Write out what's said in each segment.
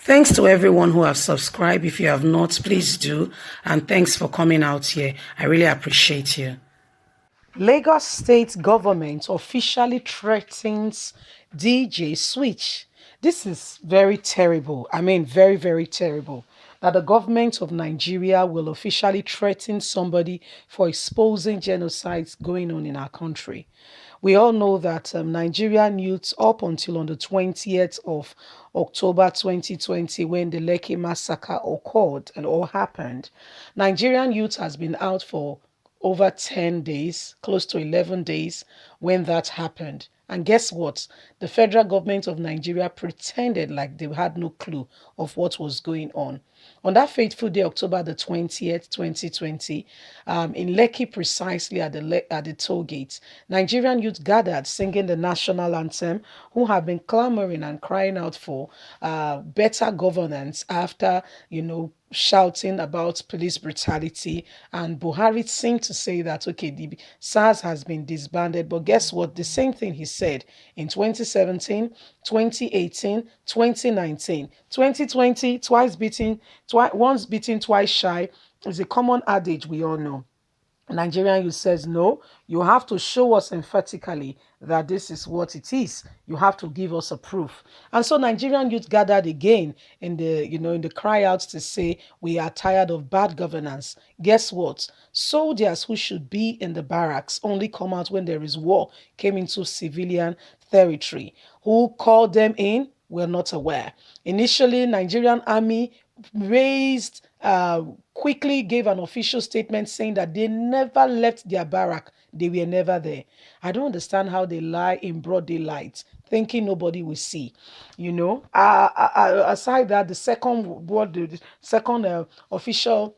Thanks to everyone who have subscribed. If you have not, please do. And thanks for coming out here. I really appreciate you. Lagos state government officially threatens DJ Switch. This is very terrible. I mean, very, very terrible. That the government of Nigeria will officially threaten somebody for exposing genocides going on in our country. We all know that Nigerian youths, up until on the 20th of October 2020, when the Lekki massacre occurred and all happened, Nigerian youth has been out for over 10 days, close to 11 days when that happened. And guess what? The federal government of Nigeria pretended like they had no clue of what was going on. On that fateful day, October the 20th, 2020, in Lekki, precisely at the toll gate, Nigerian youth gathered singing the national anthem, who have been clamoring and crying out for better governance after, shouting about police brutality. And Buhari seemed to say that, okay, the SARS has been disbanded. But guess what? The same thing he said in 2017, 2018, 2019, 2020, once beaten, twice shy is a common adage we all know. Nigerian youth says, no, you have to show us emphatically that this is what it is. You have to give us a proof. And so Nigerian youth gathered again in the cry outs to say, we are tired of bad governance. Guess what? Soldiers who should be in the barracks only come out when there is war, came into civilian territory. Who called them in? We're not aware. Initially, Nigerian army raised quickly gave an official statement saying that they never left their barrack. They were never there. I don't understand how they lie in broad daylight, thinking nobody will see. Aside that, the second official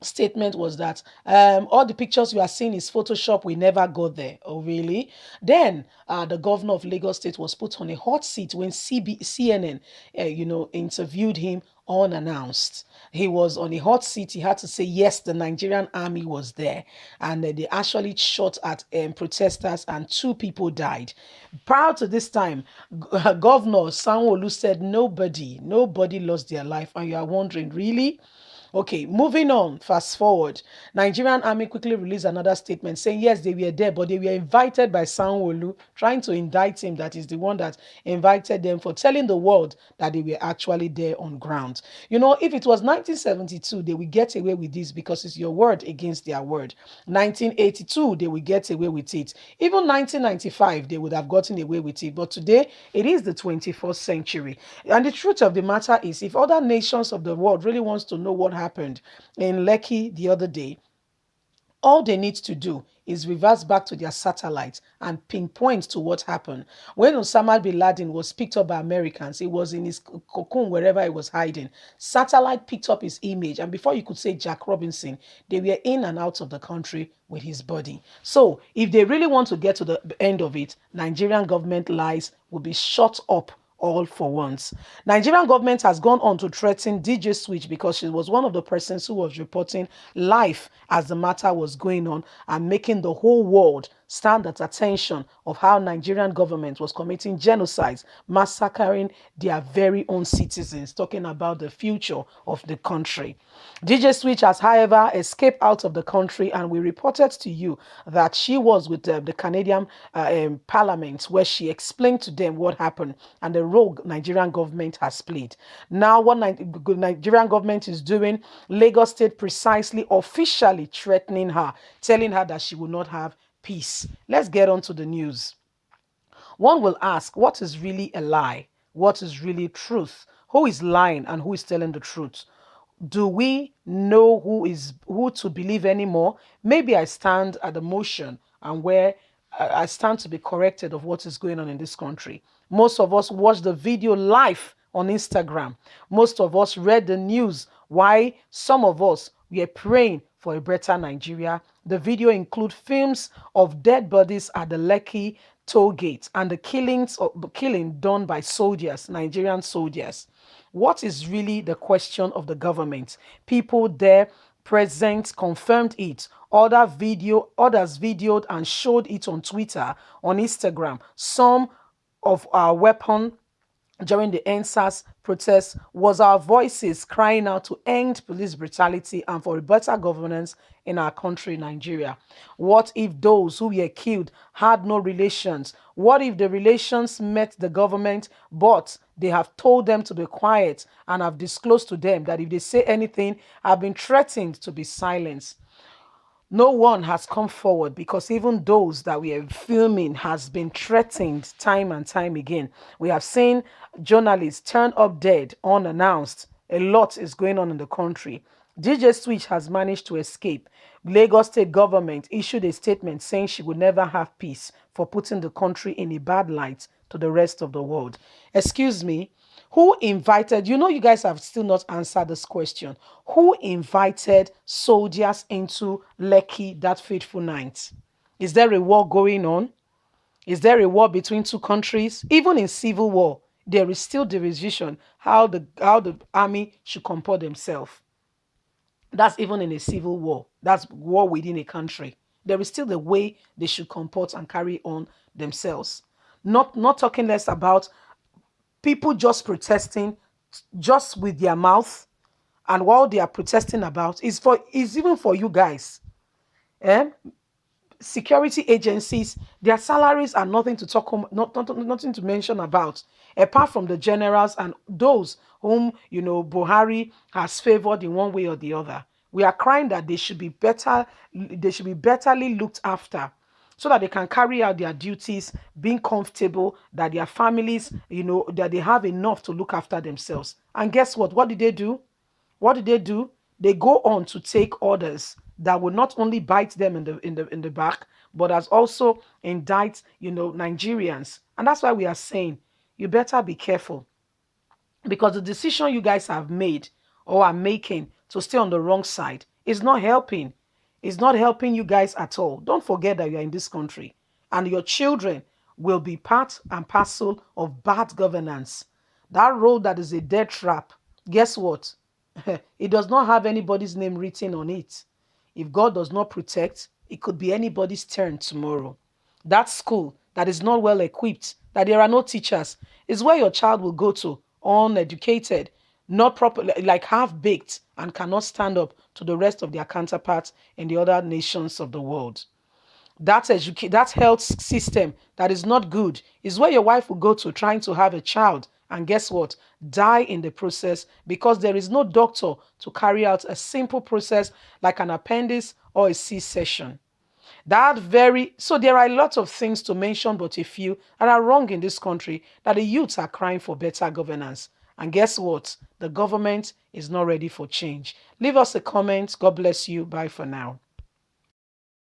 statement was that all the pictures you are seeing is Photoshop. We never got there. Oh, really? Then the governor of Lagos State was put on a hot seat when CNN, interviewed him unannounced. He was on a hot seat. He had to say, yes, the Nigerian army was there. And they actually shot at protesters and 2 people died. Prior to this time, Governor Sanwo-Olu said nobody lost their life. And you are wondering, really? Okay, moving on, fast forward. Nigerian army quickly released another statement saying, yes, they were there, but they were invited by Sanwo-Olu, trying to indict him, that is the one that invited them, for telling the world that they were actually there on ground. If it was 1972, they would get away with this because it's your word against their word. 1982, they would get away with it. Even 1995, they would have gotten away with it. But today, it is the 21st century. And the truth of the matter is, if other nations of the world really wants to know what happened in Lekki the other day, all they need to do is reverse back to their satellite and pinpoint to what happened. When Osama bin Laden was picked up by Americans, he was in his cocoon wherever he was hiding. Satellite picked up his image, and before you could say Jack Robinson, they were in and out of the country with his body. So if they really want to get to the end of it, Nigerian government lies will be shut up all for once. Nigerian government has gone on to threaten DJ Switch because she was one of the persons who was reporting live as the matter was going on and making the whole world stand at attention of how Nigerian government was committing genocides, massacring their very own citizens, talking about the future of the country. DJ Switch has, however, escaped out of the country, and we reported to you that she was with the Canadian Parliament, where she explained to them what happened and the role Nigerian government has played. Now, what Nigerian government is doing, Lagos State precisely officially threatening her, telling her that she will not have peace. Let's get on to the news. One will ask, what is really a lie? What is really truth? Who is lying and who is telling the truth? Do we know who to believe anymore? Maybe I stand at the motion and where I stand to be corrected of what is going on in this country. Most of us watch the video live on Instagram. Most of us read the news. Why? Some of us were praying for a better Nigeria. The video includes films of dead bodies at the Lekki toll gate and the killing done by soldiers, Nigerian soldiers. What is really the question of the government? People there present confirmed it. Others videoed and showed it on Twitter, on Instagram. Some of our weapon during the NSAS protests was our voices crying out to end police brutality and for a better governance in our country, Nigeria. What if those who were killed had no relations? What if the relations met the government, but they have told them to be quiet and have disclosed to them that if they say anything, have been threatened to be silenced? No one has come forward because even those that we are filming has been threatened time and time again. We have seen journalists turn up dead unannounced. A lot is going on in the country. DJ Switch has managed to escape. Lagos state government issued a statement saying she would never have peace for putting the country in a bad light to the rest of the world. Excuse me, who invited, you guys have still not answered this question. Who invited soldiers into Lekki that fateful night? Is there a war going on? Is there a war between two countries? Even in civil war, there is still division how the army should comport themselves. That's even in a civil war. That's war within a country. There is still the way they should comport and carry on themselves. Not talking less about people just protesting just with their mouth, and what they are protesting about is even for you guys. Eh? Security agencies, their salaries are nothing to talk nothing to mention about, apart from the generals and those whom Buhari has favored in one way or the other. We are crying that they should be betterly looked after so that they can carry out their duties being comfortable, that their families, that they have enough to look after themselves. And guess what did they do? What did they do? They go on to take orders that will not only bite them in the back, but as also indict Nigerians. And that's why we are saying you better be careful, because the decision you guys have made or are making to stay on the wrong side is not helping. It's not helping you guys at all. Don't forget that you are in this country and your children will be part and parcel of bad governance. That road that is a death trap, guess what? It does not have anybody's name written on it. If God does not protect, it could be anybody's turn tomorrow. That school that is not well equipped, that there are no teachers, is where your child will go to, uneducated, not properly, like half baked, and cannot stand up to the rest of their counterparts in the other nations of the world. That health system that is not good is where your wife will go to trying to have a child, and guess what, die in the process, because there is no doctor to carry out a simple process like an appendix or a C-section. So there are a lot of things to mention, but a few that are wrong in this country, that the youths are crying for better governance. And guess what? The government is not ready for change. Leave us a comment. God bless you. Bye for now.